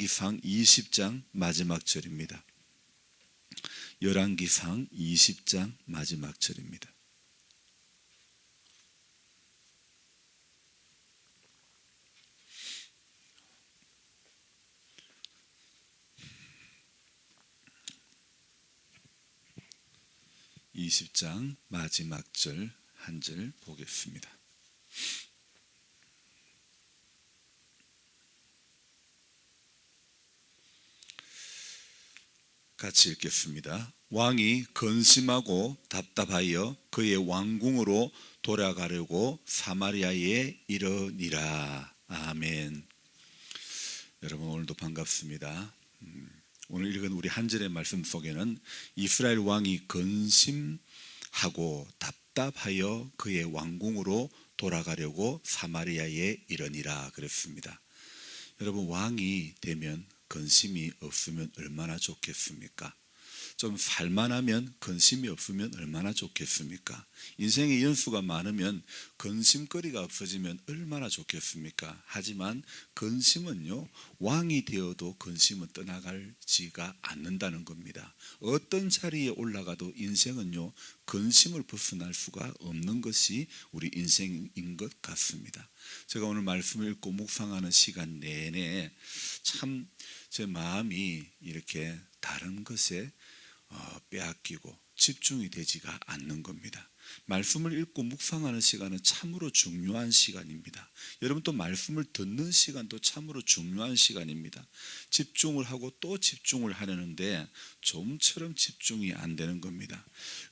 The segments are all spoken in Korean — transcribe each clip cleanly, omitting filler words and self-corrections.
열왕기상 20장 마지막 절입니다. 열왕기상 20장 마지막 절입니다. (20장) 마지막 절 한 절 보겠습니다. 같이 읽겠습니다. 왕이 근심하고 답답하여 그의 왕궁으로 돌아가려고 사마리아에 이르니라. 아멘. 여러분 오늘도 반갑습니다. 오늘 읽은 우리 한 절의 말씀 속에는 이스라엘 왕이 근심하고 답답하여 그의 왕궁으로 돌아가려고 사마리아에 이르니라 그랬습니다. 여러분 왕이 되면 근심이 없으면 얼마나 좋겠습니까? 좀 살만하면 근심이 없으면 얼마나 좋겠습니까? 인생의 연수가 많으면 근심거리가 없어지면 얼마나 좋겠습니까? 하지만 근심은요, 왕이 되어도 근심은 떠나가지가 않는다는 겁니다. 어떤 자리에 올라가도 인생은요, 근심을 벗어날 수가 없는 것이 우리 인생인 것 같습니다. 제가 오늘 말씀을 읽고 묵상하는 시간 내내 참 제 마음이 이렇게 다른 것에 빼앗기고 집중이 되지가 않는 겁니다. 말씀을 읽고 묵상하는 시간은 참으로 중요한 시간입니다. 여러분 또 말씀을 듣는 시간도 참으로 중요한 시간입니다. 집중을 하고 또 집중을 하려는데 좀처럼 집중이 안 되는 겁니다.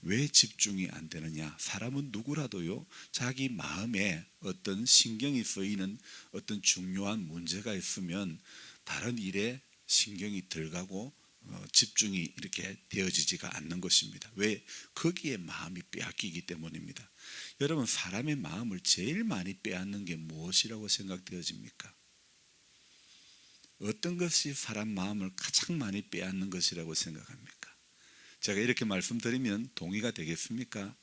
왜 집중이 안 되느냐? 사람은 누구라도요, 자기 마음에 어떤 신경이 쓰이는 어떤 중요한 문제가 있으면 다른 일에 신경이 덜 가고 집중이 이렇게 되어지지가 않는 것입니다. 왜? 거기에 마음이 빼앗기기 때문입니다. 여러분 사람의 마음을 제일 많이 빼앗는 게 무엇이라고 생각되어집니까? 어떤 것이 사람 마음을 가장 많이 빼앗는 것이라고 생각합니까? 제가 이렇게 말씀드리면 동의가 되겠습니까?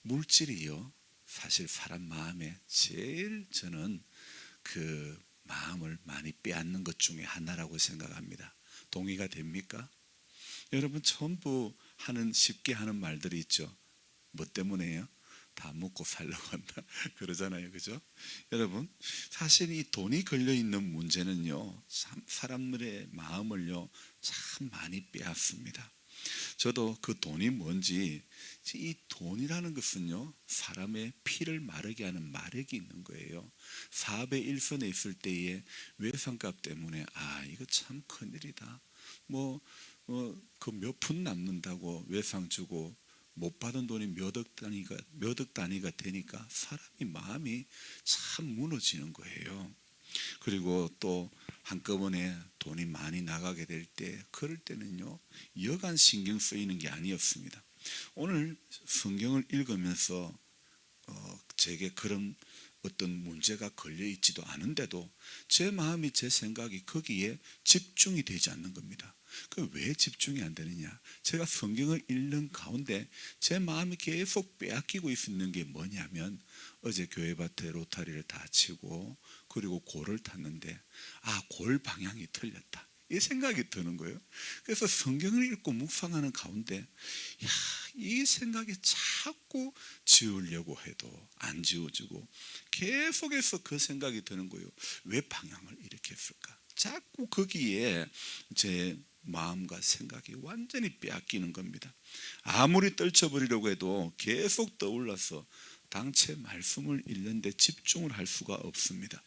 물질이요, 사실 사람 마음에 제일 저는 그 마음을 많이 빼앗는 것 중에 하나라고 생각합니다. 동의가 됩니까? 여러분 전부 쉽게 하는 말들이 있죠. 뭐 때문에요? 다 먹고 살려고 한다 그러잖아요, 그죠? 여러분 사실 이 돈이 걸려있는 문제는요, 사람들의 마음을요 참 많이 빼앗습니다. 저도 그 돈이 뭔지, 이 돈이라는 것은요 사람의 피를 마르게 하는 마력이 있는 거예요. 사업의 일선에 있을 때의 외상값 때문에 이거 참 큰일이다, 그 몇 푼 남는다고 외상 주고 못 받은 돈이 몇 억 단위가 되니까 사람이 마음이 참 무너지는 거예요. 그리고 또 한꺼번에 돈이 많이 나가게 될 때, 그럴 때는요 여간 신경 쓰이는 게 아니었습니다. 오늘 성경을 읽으면서 제게 그런 어떤 문제가 걸려 있지도 않은데도 제 마음이, 제 생각이 거기에 집중이 되지 않는 겁니다. 왜 집중이 안 되느냐? 제가 성경을 읽는 가운데 제 마음이 계속 빼앗기고 있는 게 뭐냐면, 어제 교회밭에 로타리를 다 치고 그리고 골을 탔는데 골 방향이 틀렸다, 이 생각이 드는 거예요. 그래서 성경을 읽고 묵상하는 가운데 이 생각이 자꾸 지우려고 해도 안 지워지고 계속해서 그 생각이 드는 거예요. 왜 방향을 이렇게 했을까? 자꾸 거기에 제 마음과 생각이 완전히 빼앗기는 겁니다. 아무리 떨쳐버리려고 해도 계속 떠올라서 당최 말씀을 읽는데 집중을 할 수가 없습니다.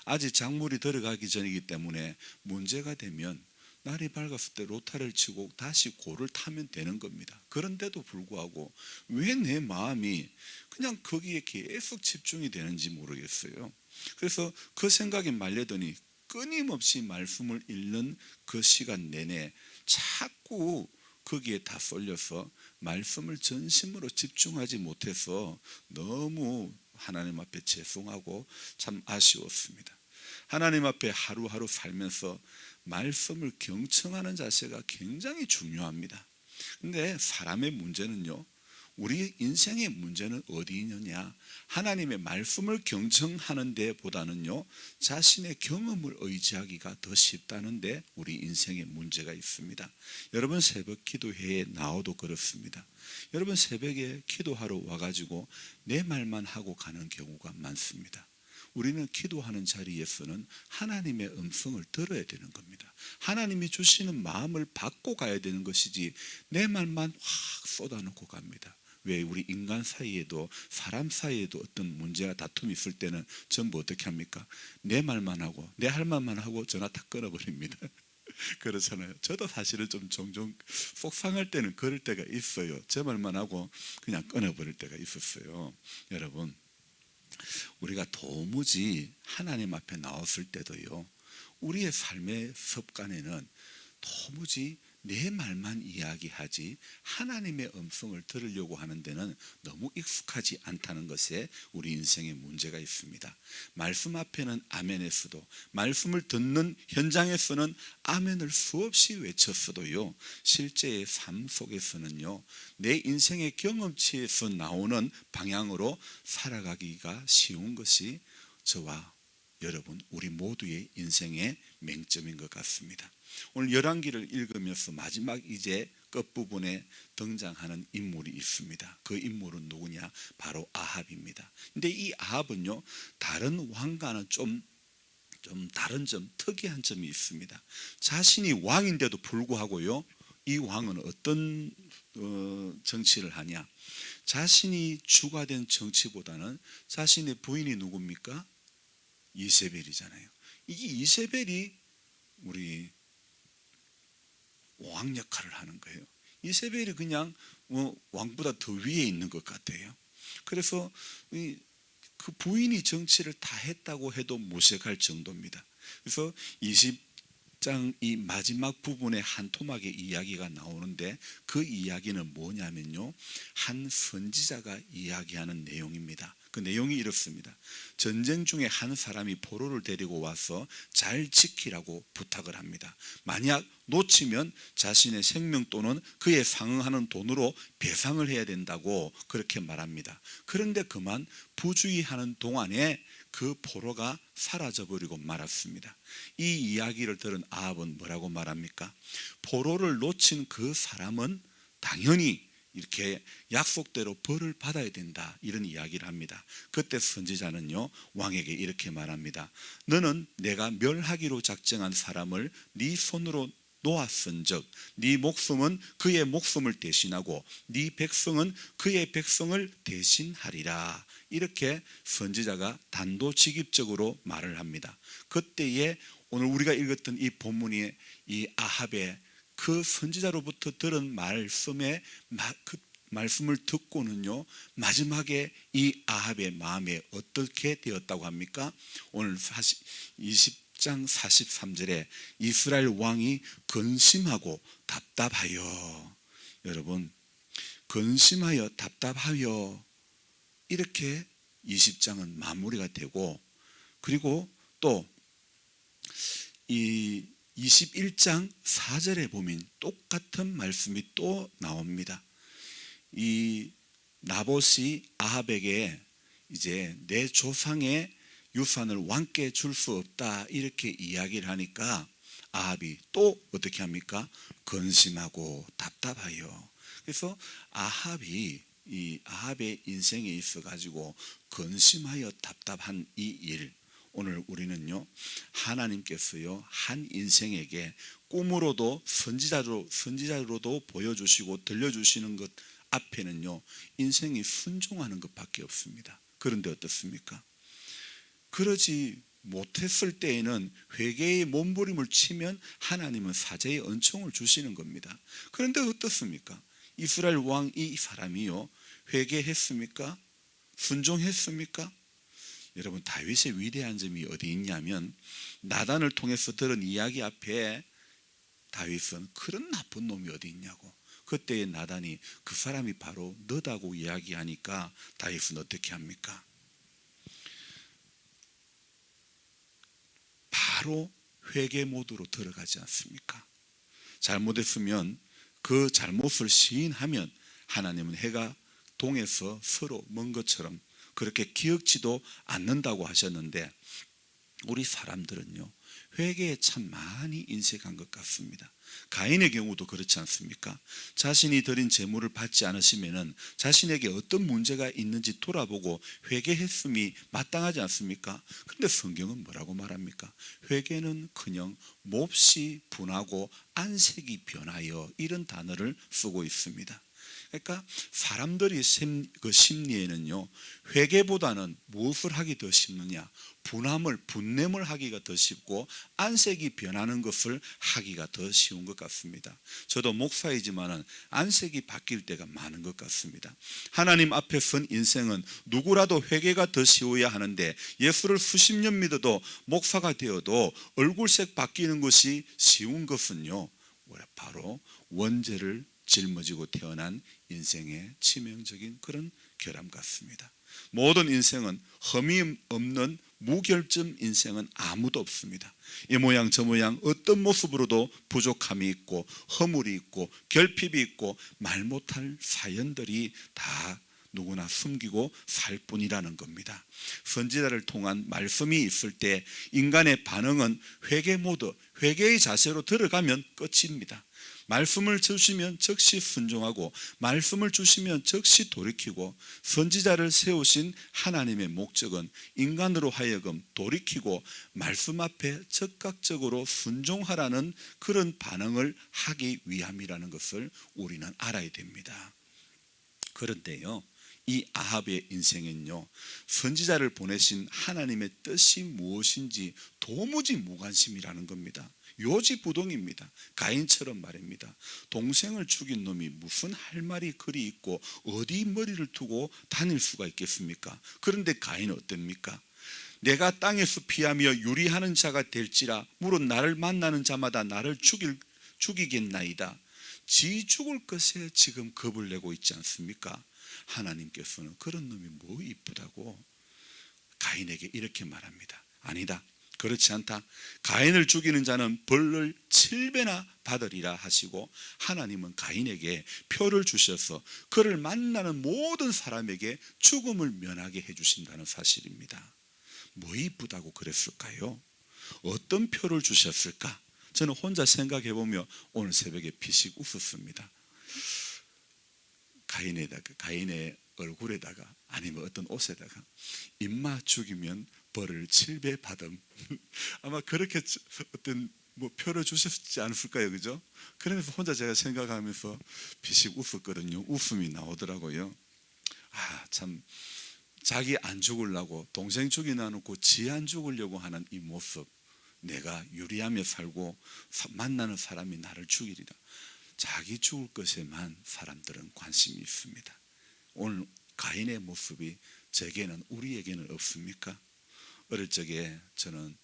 아직 작물이 들어가기 전이기 때문에 문제가 되면 날이 밝았을 때 로타를 치고 다시 골을 타면 되는 겁니다. 그런데도 불구하고 왜 내 마음이 그냥 거기에 계속 집중이 되는지 모르겠어요. 그래서 그 생각에 말려더니 끊임없이 말씀을 읽는 그 시간 내내 자꾸 거기에 다 쏠려서 말씀을 전심으로 집중하지 못해서 너무 하나님 앞에 죄송하고 참 아쉬웠습니다. 하나님 앞에 하루하루 살면서 말씀을 경청하는 자세가 굉장히 중요합니다. 근데 사람의 문제는요, 우리 인생의 문제는 어디 있느냐? 하나님의 말씀을 경청하는 데보다는요, 자신의 경험을 의지하기가 더 쉽다는데 우리 인생에 문제가 있습니다. 여러분 새벽 기도회에 나와도 그렇습니다. 여러분 새벽에 기도하러 와가지고 내 말만 하고 가는 경우가 많습니다. 우리는 기도하는 자리에서는 하나님의 음성을 들어야 되는 겁니다. 하나님이 주시는 마음을 받고 가야 되는 것이지 내 말만 확 쏟아놓고 갑니다. 왜 우리 인간 사이에도 사람 사이에도 어떤 문제와 다툼이 있을 때는 전부 어떻게 합니까? 내 말만 하고 내 할 말만 하고 전화 다 끊어버립니다. 그렇잖아요. 저도 사실은 좀 종종 속상할 때는 그럴 때가 있어요. 제 말만 하고 그냥 끊어버릴 때가 있었어요. 여러분, 우리가 도무지 하나님 앞에 나왔을 때도요, 우리의 삶의 습관에는 도무지 내 말만 이야기하지 하나님의 음성을 들으려고 하는 데는 너무 익숙하지 않다는 것에 우리 인생에 문제가 있습니다. 말씀 앞에는 아멘했어도, 말씀을 듣는 현장에서는 아멘을 수없이 외쳤어도요, 실제의 삶 속에서는요, 내 인생의 경험치에서 나오는 방향으로 살아가기가 쉬운 것이 저와 여러분 우리 모두의 인생의 맹점인 것 같습니다. 오늘 열왕기를 읽으면서 마지막 이제 끝부분에 등장하는 인물이 있습니다. 그 인물은 누구냐? 바로 아합입니다. 근데 이 아합은요, 다른 왕과는 좀 다른 점, 특이한 점이 있습니다. 자신이 왕인데도 불구하고요, 이 왕은 어떤 정치를 하냐? 자신이 주가 된 정치보다는 자신의 부인이 누굽니까? 이세벨이잖아요. 이게 이세벨이 우리 왕 역할을 하는 거예요. 이세벨이 그냥 왕보다 더 위에 있는 것 같아요. 그래서 그 부인이 정치를 다 했다고 해도 무색할 정도입니다. 그래서 20장 이 마지막 부분에 한 토막의 이야기가 나오는데 그 이야기는 뭐냐면요, 한 선지자가 이야기하는 내용입니다. 그 내용이 이렇습니다. 전쟁 중에 한 사람이 포로를 데리고 와서 잘 지키라고 부탁을 합니다. 만약 놓치면 자신의 생명 또는 그에 상응하는 돈으로 배상을 해야 된다고 그렇게 말합니다. 그런데 그만 부주의하는 동안에 그 포로가 사라져버리고 말았습니다. 이 이야기를 들은 아합은 뭐라고 말합니까? 포로를 놓친 그 사람은 당연히 이렇게 약속대로 벌을 받아야 된다, 이런 이야기를 합니다. 그때 선지자는요, 왕에게 이렇게 말합니다. 너는 내가 멸하기로 작정한 사람을 네 손으로 놓았은즉 네 목숨은 그의 목숨을 대신하고 네 백성은 그의 백성을 대신하리라. 이렇게 선지자가 단도직입적으로 말을 합니다. 그때에 오늘 우리가 읽었던 이 본문이 이 아합의 그 선지자로부터 들은 말씀의 그 말씀을 듣고는요, 마지막에 이 아합의 마음에 어떻게 되었다고 합니까? 오늘 20장 43절에 이스라엘 왕이 근심하고 답답하여, 여러분 근심하여 답답하여, 이렇게 20장은 마무리가 되고, 그리고 또 이 21장 4절에 보면 똑같은 말씀이 또 나옵니다. 이 나봇이 아합에게 이제 내 조상의 유산을 왕께 줄 수 없다, 이렇게 이야기를 하니까 아합이 또 어떻게 합니까? 근심하고 답답하여. 그래서 이 아합의 인생에 있어 가지고 근심하여 답답한 이 일, 오늘 우리는요, 하나님께서요 한 인생에게 꿈으로도 선지자로도 보여주시고 들려주시는 것 앞에는요, 인생이 순종하는 것밖에 없습니다. 그런데 어떻습니까? 그러지 못했을 때에는 회개의 몸부림을 치면 하나님은 사제의 은총을 주시는 겁니다. 그런데 어떻습니까? 이스라엘 왕 이 사람이요, 회개했습니까? 순종했습니까? 여러분, 다윗의 위대한 점이 어디 있냐면, 나단을 통해서 들은 이야기 앞에 다윗은 그런 나쁜 놈이 어디 있냐고, 그때의 나단이 그 사람이 바로 너다고 이야기하니까 다윗은 어떻게 합니까? 바로 회개 모드로 들어가지 않습니까? 잘못했으면 그 잘못을 시인하면 하나님은 해가 동에서 서로 먼 것처럼 그렇게 기억지도 않는다고 하셨는데, 우리 사람들은요 회개에 참 많이 인색한 것 같습니다. 가인의 경우도 그렇지 않습니까? 자신이 드린 제물을 받지 않으시면은 자신에게 어떤 문제가 있는지 돌아보고 회개했음이 마땅하지 않습니까? 그런데 성경은 뭐라고 말합니까? 회개는 그냥 몹시 분하고 안색이 변하여, 이런 단어를 쓰고 있습니다. 그러니까 사람들이 그 심리에는요 회개보다는 무엇을 하기 더 쉽느냐, 분냄을 하기가 더 쉽고 안색이 변하는 것을 하기가 더 쉬운 것 같습니다. 저도 목사이지만은 안색이 바뀔 때가 많은 것 같습니다. 하나님 앞에 선 인생은 누구라도 회개가 더 쉬워야 하는데, 예수를 수십 년 믿어도 목사가 되어도 얼굴색 바뀌는 것이 쉬운 것은요 바로 원죄를 짊어지고 태어난 인생의 치명적인 그런 결함 같습니다. 모든 인생은 흠이 없는 무결점 인생은 아무도 없습니다. 이 모양 저 모양 어떤 모습으로도 부족함이 있고 허물이 있고 결핍이 있고 말 못할 사연들이 다 누구나 숨기고 살 뿐이라는 겁니다. 선지자를 통한 말씀이 있을 때 인간의 반응은 회개 모드, 회개의 자세로 들어가면 끝입니다. 말씀을 주시면 즉시 순종하고, 말씀을 주시면 즉시 돌이키고, 선지자를 세우신 하나님의 목적은 인간으로 하여금 돌이키고 말씀 앞에 즉각적으로 순종하라는 그런 반응을 하기 위함이라는 것을 우리는 알아야 됩니다. 그런데요 이 아합의 인생은요 선지자를 보내신 하나님의 뜻이 무엇인지 도무지 무관심이라는 겁니다. 요지부동입니다. 가인처럼 말입니다. 동생을 죽인 놈이 무슨 할 말이 그리 있고 어디 머리를 두고 다닐 수가 있겠습니까? 그런데 가인은 어땠습니까? 내가 땅에서 피하며 유리하는 자가 될지라 물론 나를 만나는 자마다 나를 죽이겠나이다. 지 죽을 것에 지금 겁을 내고 있지 않습니까? 하나님께서는 그런 놈이 뭐 이쁘다고 가인에게 이렇게 말합니다. 아니다, 그렇지 않다. 가인을 죽이는 자는 벌을 7배나 받으리라 하시고, 하나님은 가인에게 표를 주셔서 그를 만나는 모든 사람에게 죽음을 면하게 해주신다는 사실입니다. 뭐 이쁘다고 그랬을까요? 어떤 표를 주셨을까? 저는 혼자 생각해보며 오늘 새벽에 피식 웃었습니다. 가인의 얼굴에다가 아니면 어떤 옷에다가 인마 죽이면 벌을 7배 받음. 아마 그렇게 어떤 표를 주셨지 않았을까요? 그죠? 그러면서 혼자 제가 생각하면서 피식 웃었거든요. 웃음이 나오더라고요. 참 자기 안 죽으려고 동생 죽이나 놓고 지 안 죽으려고 하는 이 모습, 내가 유리하며 살고 만나는 사람이 나를 죽이리라. 자기 죽을 것에만 사람들은 관심이 있습니다. 오늘 가인의 모습이 제게는, 우리에게는 없습니까? 어릴 적에 저는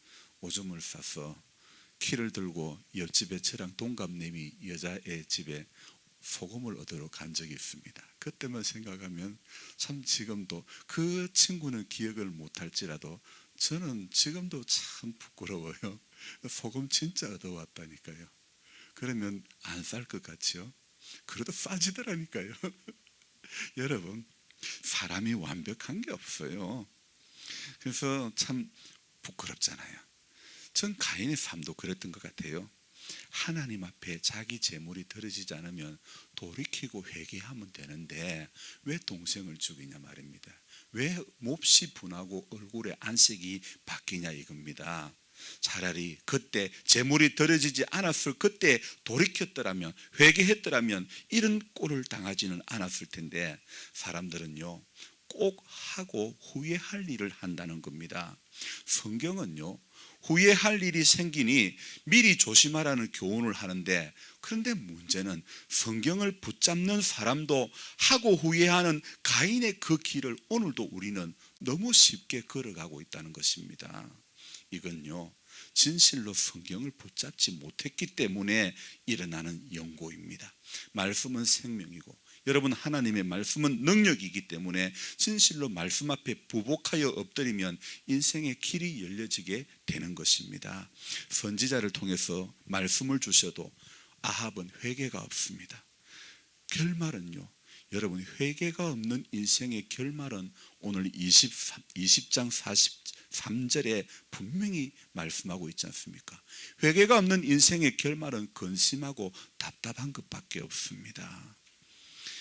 오줌을 싸서 키를 들고 옆집에 저랑 동갑내미 여자애 집에 소금을 얻으러 간 적이 있습니다. 그때만 생각하면 참 지금도 그 친구는 기억을 못할지라도 저는 지금도 참 부끄러워요. 소금 진짜 얻어왔다니까요. 그러면 안 쌀 것 같죠? 그래도 싸지더라니까요. 여러분, 사람이 완벽한 게 없어요. 그래서 참 부끄럽잖아요. 전 가인의 삶도 그랬던 것 같아요. 하나님 앞에 자기 재물이 들어지지 않으면 돌이키고 회개하면 되는데 왜 동생을 죽이냐 말입니다. 왜 몹시 분하고 얼굴에 안색이 바뀌냐 이겁니다. 차라리 그때 재물이 들어지지 않았을 그때 돌이켰더라면, 회개했더라면 이런 꼴을 당하지는 않았을 텐데, 사람들은요 꼭 하고 후회할 일을 한다는 겁니다. 성경은요 후회할 일이 생기니 미리 조심하라는 교훈을 하는데, 그런데 문제는 성경을 붙잡는 사람도 하고 후회하는 가인의 그 길을 오늘도 우리는 너무 쉽게 걸어가고 있다는 것입니다. 이건요 진실로 성경을 붙잡지 못했기 때문에 일어나는 연고입니다. 말씀은 생명이고 여러분, 하나님의 말씀은 능력이기 때문에 진실로 말씀 앞에 부복하여 엎드리면 인생의 길이 열려지게 되는 것입니다. 선지자를 통해서 말씀을 주셔도 아합은 회개가 없습니다. 결말은요 여러분, 회개가 없는 인생의 결말은 오늘 20장 43절에 분명히 말씀하고 있지 않습니까? 회개가 없는 인생의 결말은 근심하고 답답한 것밖에 없습니다.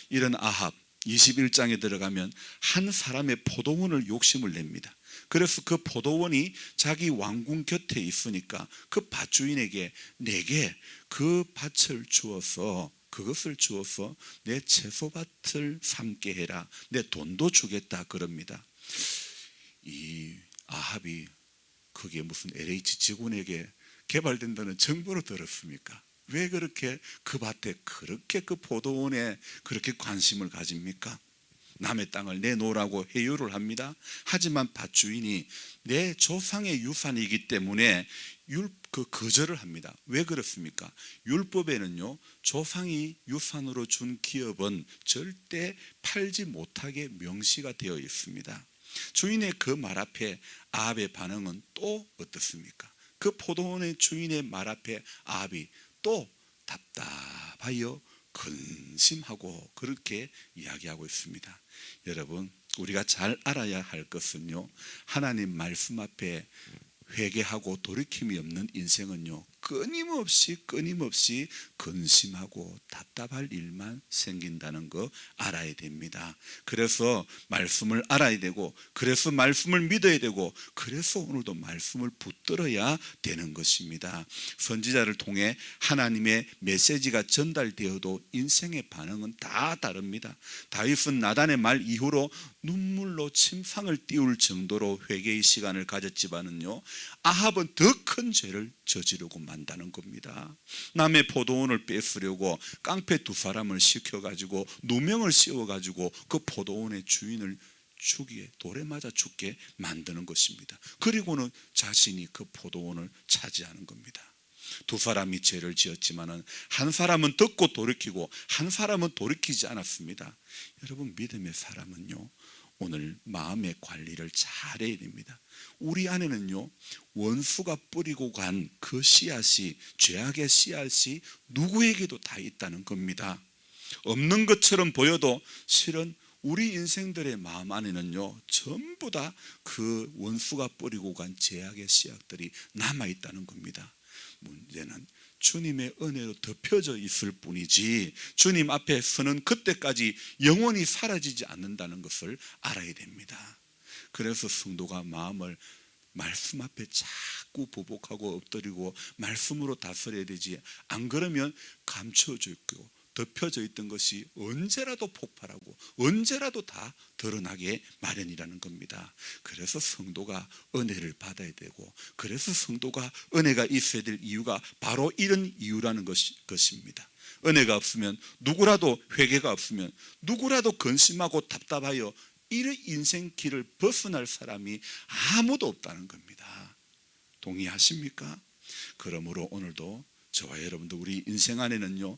이런 아합 21장에 들어가면 한 사람의 포도원을 욕심을 냅니다. 그래서 그 포도원이 자기 왕궁 곁에 있으니까 그 밭주인에게 내게 그 밭을 주어서 그것을 주어서 내 채소밭을 삼게 해라, 내 돈도 주겠다 그럽니다. 이 아합이 그게 무슨 LH 직원에게 개발된다는 정보를 들었습니까? 왜 그렇게 그 밭에 그렇게 그 포도원에 그렇게 관심을 가집니까? 남의 땅을 내놓으라고 회유를 합니다. 하지만 밭주인이 내 조상의 유산이기 때문에 거절을 합니다. 왜 그렇습니까? 율법에는요, 조상이 유산으로 준 기업은 절대 팔지 못하게 명시가 되어 있습니다. 주인의 그 말 앞에 아합의 반응은 또 어떻습니까? 그 포도원의 주인의 말 앞에 아합이 또 답답하여 근심하고 그렇게 이야기하고 있습니다. 여러분, 우리가 잘 알아야 할 것은요, 하나님 말씀 앞에 회개하고 돌이킴이 없는 인생은요, 끊임없이 근심하고 답답할 일만 생긴다는 거 알아야 됩니다. 그래서 말씀을 알아야 되고, 그래서 말씀을 믿어야 되고, 그래서 오늘도 말씀을 붙들어야 되는 것입니다. 선지자를 통해 하나님의 메시지가 전달되어도 인생의 반응은 다 다릅니다. 다윗은 나단의 말 이후로 눈물로 침상을 띄울 정도로 회개의 시간을 가졌지만은요, 아합은 더 큰 죄를 저지르고 만다는 겁니다. 남의 포도원을 뺏으려고 깡패 두 사람을 시켜가지고 누명을 씌워가지고 그 포도원의 주인을 돌에 맞아 죽게 만드는 것입니다. 그리고는 자신이 그 포도원을 차지하는 겁니다. 두 사람이 죄를 지었지만은 한 사람은 듣고 돌이키고 한 사람은 돌이키지 않았습니다. 여러분, 믿음의 사람은요, 오늘 마음의 관리를 잘해야 됩니다. 우리 안에는요, 원수가 뿌리고 간 그 씨앗이, 죄악의 씨앗이 누구에게도 다 있다는 겁니다. 없는 것처럼 보여도 실은 우리 인생들의 마음 안에는요, 전부 다 그 원수가 뿌리고 간 죄악의 씨앗들이 남아있다는 겁니다. 문제는 주님의 은혜로 덮여져 있을 뿐이지 주님 앞에 서는 그때까지 영원히 사라지지 않는다는 것을 알아야 됩니다. 그래서 성도가 마음을 말씀 앞에 자꾸 보복하고 엎드리고 말씀으로 다스려야 되지, 안 그러면 감춰져 있고 덮여져 있던 것이 언제라도 폭발하고 언제라도 다 드러나게 마련이라는 겁니다. 그래서 성도가 은혜를 받아야 되고, 그래서 성도가 은혜가 있어야 될 이유가 바로 이런 이유라는 것입니다. 은혜가 없으면, 누구라도 회개가 없으면, 누구라도 근심하고 답답하여 이런 인생 길을 벗어날 사람이 아무도 없다는 겁니다. 동의하십니까? 그러므로 오늘도 저와 여러분도 우리 인생 안에는요,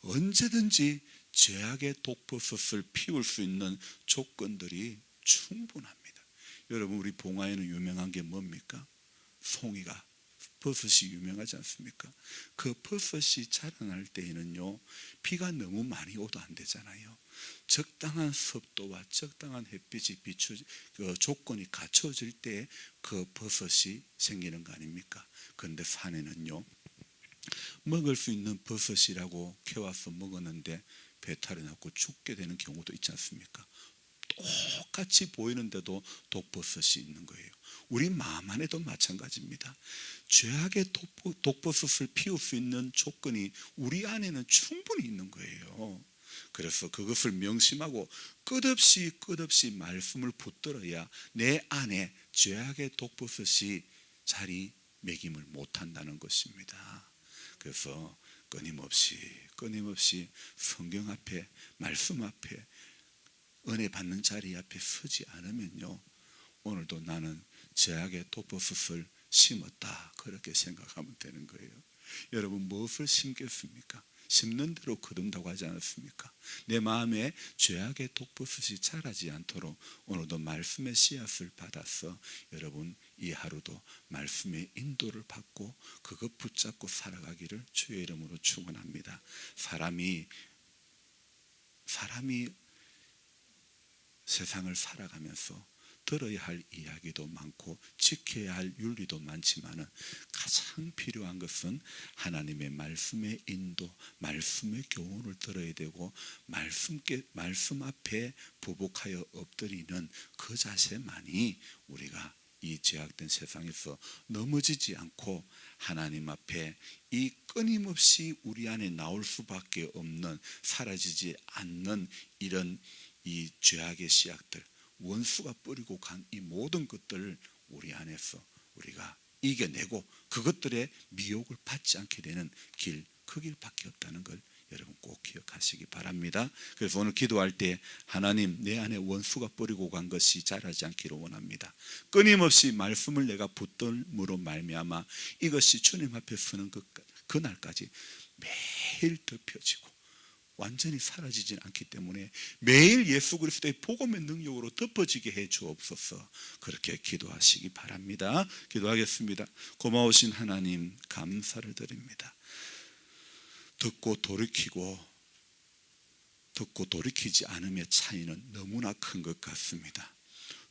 언제든지 죄악의 독버섯을 피울 수 있는 조건들이 충분합니다. 여러분, 우리 봉화에는 유명한 게 뭡니까? 송이가, 버섯이 유명하지 않습니까? 그 버섯이 자라날 때에는요, 비가 너무 많이 오도 안 되잖아요. 적당한 습도와 적당한 햇빛이 그 조건이 갖춰질 때 그 버섯이 생기는 거 아닙니까? 그런데 산에는요, 먹을 수 있는 버섯이라고 캐와서 먹었는데 배탈이 났고 죽게 되는 경우도 있지 않습니까? 똑같이 보이는데도 독버섯이 있는 거예요. 우리 마음 안에도 마찬가지입니다. 죄악의 독버섯을 피울 수 있는 조건이 우리 안에는 충분히 있는 거예요. 그래서 그것을 명심하고 끝없이 말씀을 붙들어야 내 안에 죄악의 독버섯이 자리매김을 못한다는 것입니다. 그래서 끊임없이 성경 앞에, 말씀 앞에, 은혜 받는 자리 앞에 서지 않으면요, 오늘도 나는 죄악의 독버섯을 심었다, 그렇게 생각하면 되는 거예요. 여러분, 무엇을 심겠습니까? 심는 대로 거둔다고 하지 않았습니까? 내 마음에 죄악의 독버섯이 자라지 않도록 오늘도 말씀의 씨앗을 받아서 여러분 이 하루도 말씀의 인도를 받고 그것 붙잡고 살아가기를 주의 이름으로 축원합니다. 사람이 세상을 살아가면서 들어야 할 이야기도 많고 지켜야 할 윤리도 많지만 가장 필요한 것은 하나님의 말씀의 인도, 말씀의 교훈을 들어야 되고 말씀 앞에 부복하여 엎드리는 그 자세만이 우리가 이 죄악된 세상에서 넘어지지 않고 하나님 앞에 이 끊임없이 우리 안에 나올 수밖에 없는, 사라지지 않는 이런 이 죄악의 씨앗들, 원수가 뿌리고 간 이 모든 것들을 우리 안에서 우리가 이겨내고 그것들의 미혹을 받지 않게 되는 길, 그 길밖에 없다는 걸 여러분 꼭 기억하시기 바랍니다. 그래서 오늘 기도할 때 하나님, 내 안에 원수가 뿌리고 간 것이 자라지 않기를 원합니다. 끊임없이 말씀을 내가 붙들므로 말미암아 이것이 주님 앞에 서는 그날까지 매일 덮여지고 완전히 사라지진 않기 때문에 매일 예수 그리스도의 복음의 능력으로 덮어지게 해 주옵소서. 그렇게 기도하시기 바랍니다. 기도하겠습니다. 고마우신 하나님, 감사를 드립니다. 듣고 돌이키지 않음의 차이는 너무나 큰 것 같습니다.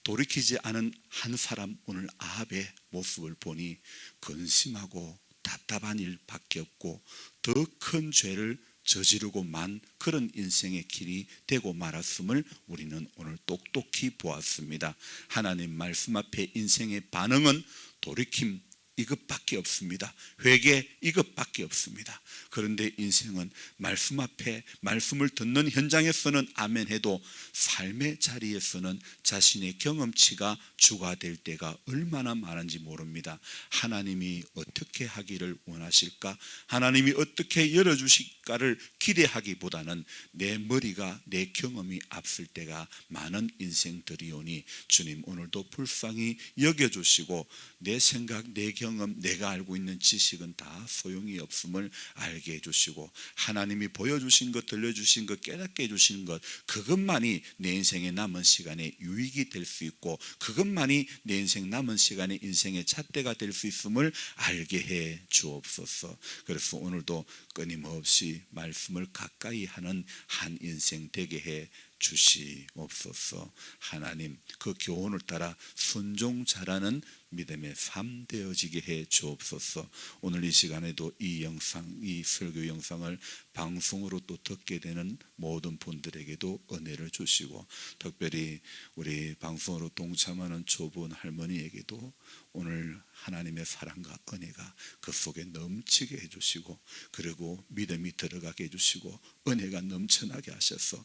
돌이키지 않은 한 사람, 오늘 아합의 모습을 보니 근심하고 답답한 일밖에 없고 더 큰 죄를 저지르고만 그런 인생의 길이 되고 말았음을 우리는 오늘 똑똑히 보았습니다. 하나님 말씀 앞에 인생의 반응은 돌이킴 이것밖에 없습니다. 회개 이것밖에 없습니다. 그런데 인생은 말씀 앞에 말씀을 듣는 현장에서는 아멘 해도 삶의 자리에서는 자신의 경험치가 주가 될 때가 얼마나 많은지 모릅니다. 하나님이 어떻게 하기를 원하실까? 하나님이 어떻게 열어주실까를 기대하기보다는 내 머리가, 내 경험이 앞설 때가 많은 인생들이오니 주님 오늘도 불쌍히 여겨주시고 내 생각, 내 경험, 내가 알고 있는 지식은 다 소용이 없음을 알게 해주시고 하나님이 보여주신 것, 들려주신 것, 깨닫게 해주신 것, 그것만이 내 인생의 남은 시간에 유익이 될 수 있고 그것만이 내 인생 남은 시간에 인생의 잣대가 될 수 있음을 알게 해 주옵소서. 그래서 오늘도 끊임없이 말씀을 가까이 하는 한 인생 되게 해 주시옵소서. 하나님 그 교훈을 따라 순종 잘하는 믿음의 삶 되어지게 해 주옵소서. 오늘 이 시간에도 이 영상, 이 설교 영상을 방송으로 또 듣게 되는 모든 분들에게도 은혜를 주시고 특별히 우리 방송으로 동참하는 조분 할머니에게도 오늘 하나님의 사랑과 은혜가 그 속에 넘치게 해주시고 그리고 믿음이 들어가게 해주시고 은혜가 넘쳐나게 하셔서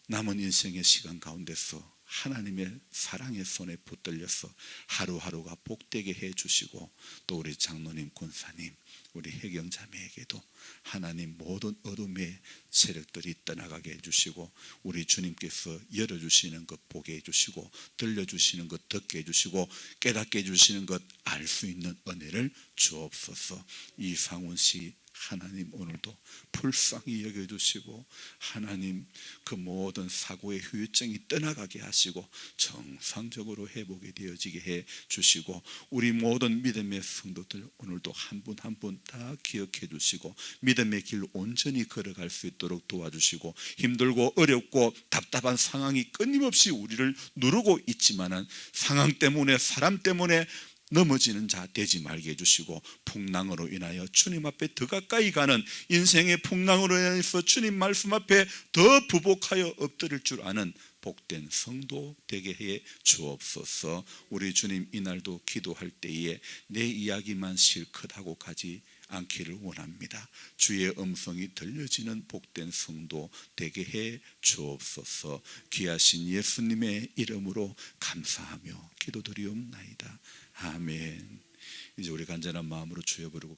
남은 인생의 시간 가운데서 하나님의 사랑의 손에 붙들려서 하루하루가 복되게 해주시고 또 우리 장로님, 권사님, 우리 혜경자매에게도 하나님 모든 어둠의 세력들이 떠나가게 해주시고 우리 주님께서 열어주시는 것 보게 해주시고 들려주시는 것 듣게 해주시고 깨닫게 해주시는 것 알 수 있는 은혜를 주옵소서. 이상훈씨 하나님 오늘도 불쌍히 여겨주시고 하나님 그 모든 사고의 후유증이 떠나가게 하시고 정상적으로 회복이 되어지게 해 주시고 우리 모든 믿음의 성도들 오늘도 한 분 한 분 다 기억해 주시고 믿음의 길 온전히 걸어갈 수 있도록 도와주시고 힘들고 어렵고 답답한 상황이 끊임없이 우리를 누르고 있지만은 상황 때문에 사람 때문에 넘어지는 자 되지 말게 해주시고 풍랑으로 인하여 주님 앞에 더 가까이 가는 인생의 풍랑으로 인해서 주님 말씀 앞에 더 부복하여 엎드릴 줄 아는 복된 성도 되게 해 주옵소서. 우리 주님 이날도 기도할 때에 내 이야기만 실컷 하고 가지 않기를 원합니다. 주의 음성이 들려지는 복된 성도 되게 해 주옵소서. 귀하신 예수님의 이름으로 감사하며 기도드리옵나이다. 아멘. 이제 우리 간절한 마음으로 주여 부르고